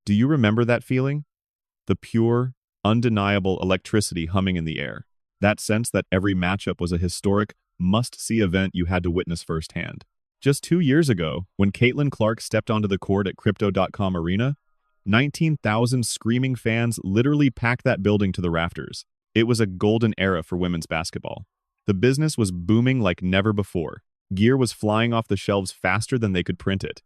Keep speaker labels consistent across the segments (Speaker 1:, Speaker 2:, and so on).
Speaker 1: Do you remember that feeling? The pure, undeniable electricity humming in the air. That sense that every matchup was a historic, must-see event you had to witness firsthand. Just 2 years ago, when Caitlin Clark stepped onto the court at Crypto.com Arena, 19,000 screaming fans literally packed that building to the rafters. It was a golden era for women's basketball. The business was booming like never before. Gear was flying off the shelves faster than they could print it.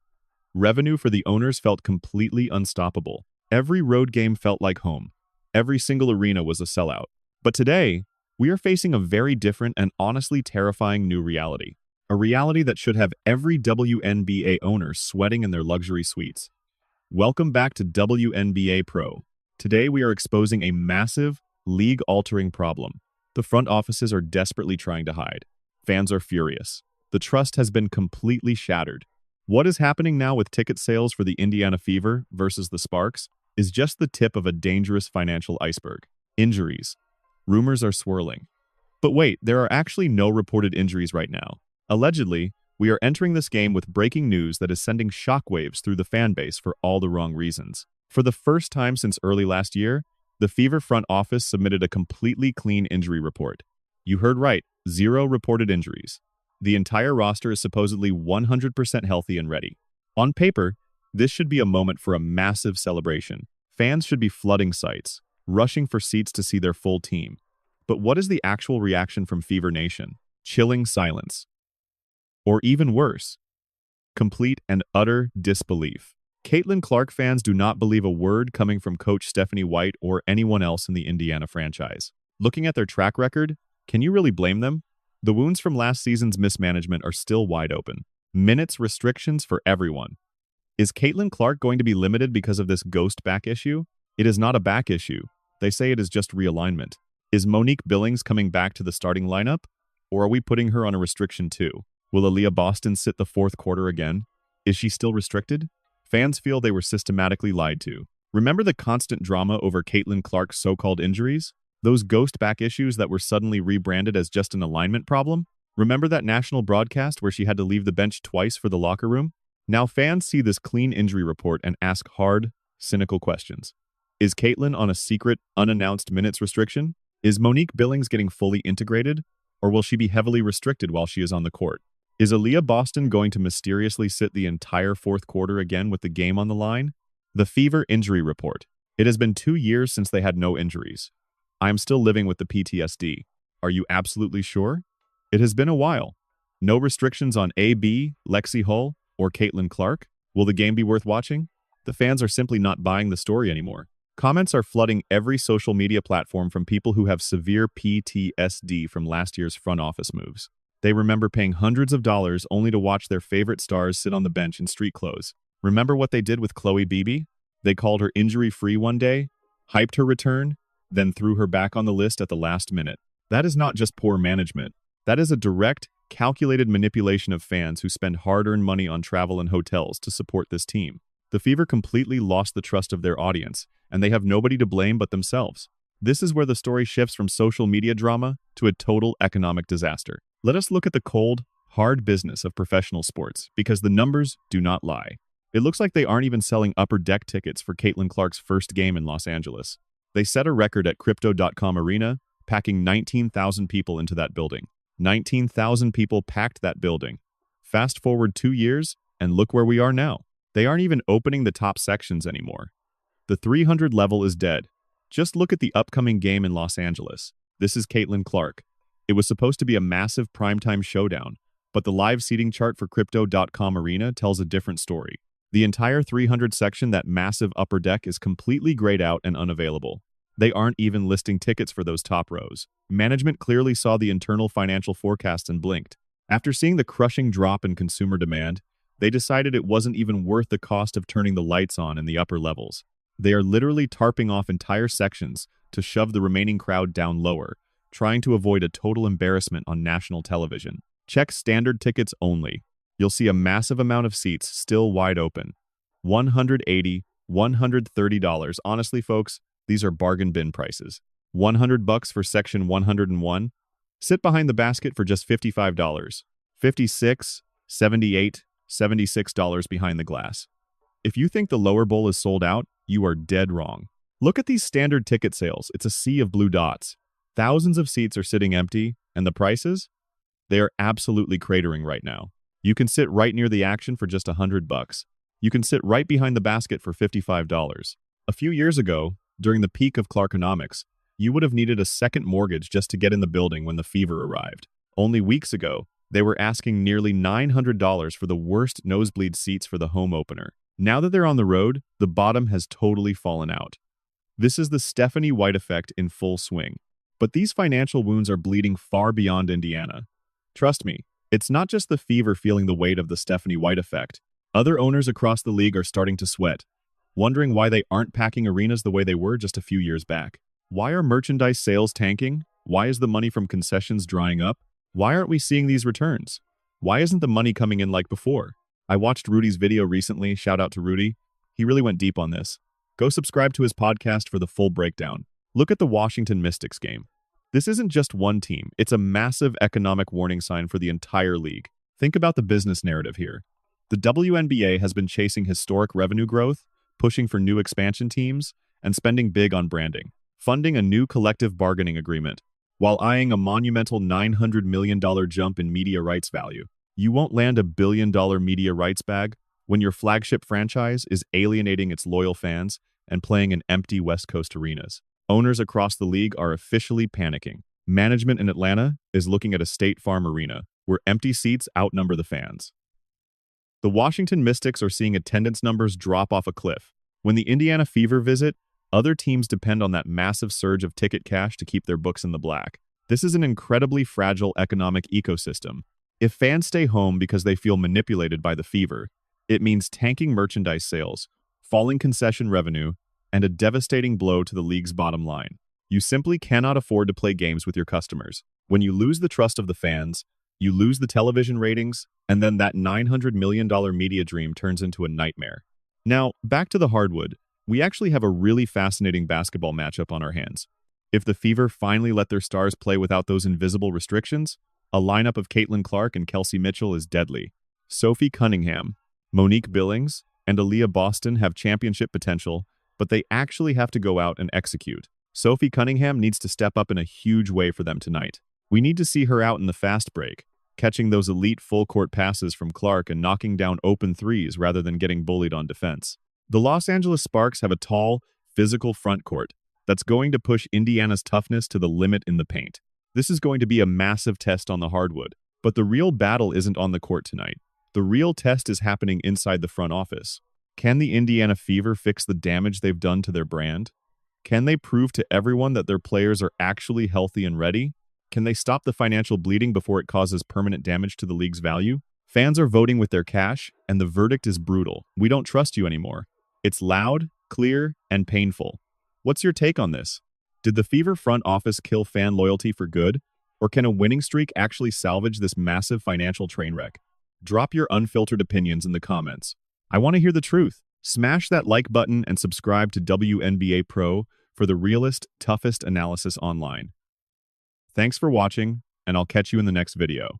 Speaker 1: Revenue for the owners felt completely unstoppable. Every road game felt like home. Every single arena was a sellout. But today, we are facing a very different and honestly terrifying new reality. A reality that should have every WNBA owner sweating in their luxury suites. Welcome back to WNBA Pro. Today we are exposing a massive, league-altering problem. The front offices are desperately trying to hide. Fans are furious. The trust has been completely shattered. What is happening now with ticket sales for the Indiana Fever versus the Sparks is just the tip of a dangerous financial iceberg. Injuries. Rumors are swirling. But wait, there are actually no reported injuries right now. Allegedly, we are entering this game with breaking news that is sending shockwaves through the fan base for all the wrong reasons. For the first time since early last year, the Fever front office submitted a completely clean injury report. You heard right, 0 reported injuries. The entire roster is supposedly 100% healthy and ready. On paper, this should be a moment for a massive celebration. Fans should be flooding sites, rushing for seats to see their full team. But what is the actual reaction from Fever Nation? Chilling silence. Or even worse, complete and utter disbelief. Caitlin Clark fans do not believe a word coming from Coach Stephanie White or anyone else in the Indiana franchise. Looking at their track record, can you really blame them? The wounds from last season's mismanagement are still wide open. Minutes restrictions for everyone. Is Caitlin Clark going to be limited because of this ghost back issue? It is not a back issue. They say it is just realignment. Is Monique Billings coming back to the starting lineup? Or are we putting her on a restriction too? Will Aaliyah Boston sit the fourth quarter again? Is she still restricted? Fans feel they were systematically lied to. Remember the constant drama over Caitlin Clark's so-called injuries? Those ghost back issues that were suddenly rebranded as just an alignment problem? Remember that national broadcast where she had to leave the bench twice for the locker room? Now fans see this clean injury report and ask hard, cynical questions. Is Caitlin on a secret, unannounced minutes restriction? Is Monique Billings getting fully integrated? Or will she be heavily restricted while she is on the court? Is Aaliyah Boston going to mysteriously sit the entire fourth quarter again with the game on the line? The Fever injury report. It has been 2 years since they had no injuries. I am still living with the PTSD. Are you absolutely sure? It has been a while. No restrictions on AB, Lexi Hull, or Caitlin Clark? Will the game be worth watching? The fans are simply not buying the story anymore. Comments are flooding every social media platform from people who have severe PTSD from last year's front office moves. They remember paying hundreds of dollars only to watch their favorite stars sit on the bench in street clothes. Remember what they did with Chloe Beebe? They called her injury-free one day, hyped her return, then threw her back on the list at the last minute. That is not just poor management. That is a direct, calculated manipulation of fans who spend hard-earned money on travel and hotels to support this team. The Fever completely lost the trust of their audience, and they have nobody to blame but themselves. This is where the story shifts from social media drama to a total economic disaster. Let us look at the cold, hard business of professional sports, because the numbers do not lie. It looks like they aren't even selling upper deck tickets for Caitlin Clark's first game in Los Angeles. They set a record at Crypto.com Arena, packing 19,000 people into that building. 19,000 people packed that building. Fast forward 2 years, and look where we are now. They aren't even opening the top sections anymore. The 300 level is dead. Just look at the upcoming game in Los Angeles. This is Caitlin Clark. It was supposed to be a massive primetime showdown, but the live seating chart for Crypto.com Arena tells a different story. The entire 300 section, that massive upper deck, is completely grayed out and unavailable. They aren't even listing tickets for those top rows. Management clearly saw the internal financial forecast and blinked. After seeing the crushing drop in consumer demand, they decided it wasn't even worth the cost of turning the lights on in the upper levels. They are literally tarping off entire sections to shove the remaining crowd down lower, trying to avoid a total embarrassment on national television. Check standard tickets only. You'll see a massive amount of seats still wide open. $180, $130. Honestly, folks, these are bargain bin prices. $100 for section 101. Sit behind the basket for just $55. $56, $78, $76 behind the glass. If you think the lower bowl is sold out, You are dead wrong. Look at these standard ticket sales. It's a sea of blue dots. Thousands of seats are sitting empty, and the prices? They are absolutely cratering right now. You can sit right near the action for just $100. You can sit right behind the basket for $55. A few years ago, during the peak of Clarkonomics, you would have needed a second mortgage just to get in the building when the fever arrived. Only weeks ago, they were asking nearly $900 for the worst nosebleed seats for the home opener. Now that they're on the road, the bottom has totally fallen out. This is the Stephanie White effect in full swing. But these financial wounds are bleeding far beyond Indiana. Trust me, it's not just the fever feeling the weight of the Stephanie White effect. Other owners across the league are starting to sweat, wondering why they aren't packing arenas the way they were just a few years back. Why are merchandise sales tanking? Why is the money from concessions drying up? Why aren't we seeing these returns? Why isn't the money coming in like before? I watched Rudy's video recently, shout out to Rudy. He really went deep on this. Go subscribe to his podcast for the full breakdown. Look at the Washington Mystics game. This isn't just one team, it's a massive economic warning sign for the entire league. Think about the business narrative here. The WNBA has been chasing historic revenue growth, pushing for new expansion teams, and spending big on branding, funding a new collective bargaining agreement, while eyeing a monumental $900 million jump in media rights value. You won't land a billion-dollar media rights bag when your flagship franchise is alienating its loyal fans and playing in empty West Coast arenas. Owners across the league are officially panicking. Management in Atlanta is looking at a State Farm arena, where empty seats outnumber the fans. The Washington Mystics are seeing attendance numbers drop off a cliff. When the Indiana Fever visit, other teams depend on that massive surge of ticket cash to keep their books in the black. This is an incredibly fragile economic ecosystem. If fans stay home because they feel manipulated by the Fever, it means tanking merchandise sales, falling concession revenue, and a devastating blow to the league's bottom line. You simply cannot afford to play games with your customers. When you lose the trust of the fans, you lose the television ratings, and then that $900 million media dream turns into a nightmare. Now, back to the hardwood. We actually have a really fascinating basketball matchup on our hands. If the Fever finally let their stars play without those invisible restrictions, a lineup of Caitlin Clark and Kelsey Mitchell is deadly. Sophie Cunningham, Monique Billings, and Aaliyah Boston have championship potential, but they actually have to go out and execute. Sophie Cunningham needs to step up in a huge way for them tonight. We need to see her out in the fast break, catching those elite full-court passes from Clark and knocking down open threes rather than getting bullied on defense. The Los Angeles Sparks have a tall, physical front court that's going to push Indiana's toughness to the limit in the paint. This is going to be a massive test on the hardwood, but the real battle isn't on the court tonight. The real test is happening inside the front office. Can the Indiana Fever fix the damage they've done to their brand? Can they prove to everyone that their players are actually healthy and ready? Can they stop the financial bleeding before it causes permanent damage to the league's value? Fans are voting with their cash, and the verdict is brutal. We don't trust you anymore. It's loud, clear, and painful. What's your take on this? Did the Fever front office kill fan loyalty for good? Or can a winning streak actually salvage this massive financial train wreck? Drop your unfiltered opinions in the comments. I want to hear the truth. Smash that like button and subscribe to WNBA Pro for the realest, toughest analysis online. Thanks for watching, and I'll catch you in the next video.